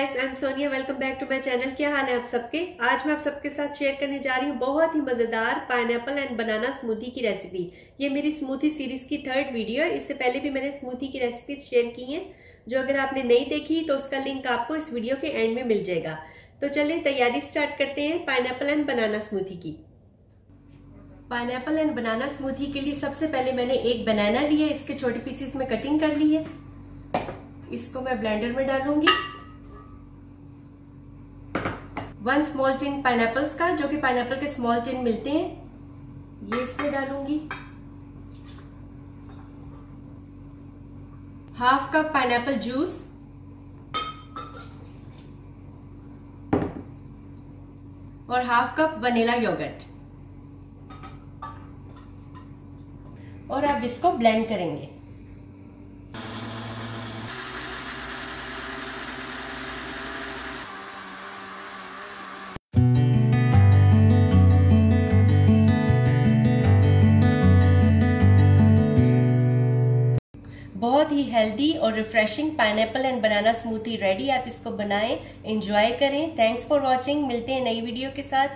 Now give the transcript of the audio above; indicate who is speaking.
Speaker 1: Guys, I am Sonia. Welcome back to my channel. क्या हाल है आप सबके। आज मैं आप सबके साथ शेयर करने जा रही हूँ बहुत ही मजेदार पाइनएप्पल एंड बनाना स्मूथी की रेसिपी। ये मेरी स्मूथी सीरीज की 3rd वीडियो है। इससे पहले भी मैंने स्मूथी की रेसिपी शेयर की है, जो अगर आपने नहीं देखी तो उसका लिंक आपको इस वीडियो के एंड में मिल जाएगा। तो चलिए तैयारी स्टार्ट करते हैं पाइनएप्पल एंड बनाना स्मूथी की। पाइनएप्पल एंड बनाना स्मूथी के लिए सबसे पहले मैंने एक बनाना लिया, इसके छोटे पीसेस में कटिंग कर ली है। इसको मैं ब्लेंडर में डालूंगी। 1 स्मॉल टिन पाइनएप्पल्स का, जो कि पाइनएप्पल के स्मॉल टिन मिलते हैं, ये इसमें डालूंगी। 1/2 कप पाइनएप्पल जूस, और 1/2 कप वनीला योगर्ट, और अब इसको ब्लेंड करेंगे। बहुत ही हेल्दी और refreshing pineapple and banana smoothie ready. आप इसको बनाएं, एंजॉय करें। Thanks for watching. मिलते हैं नई वीडियो के साथ।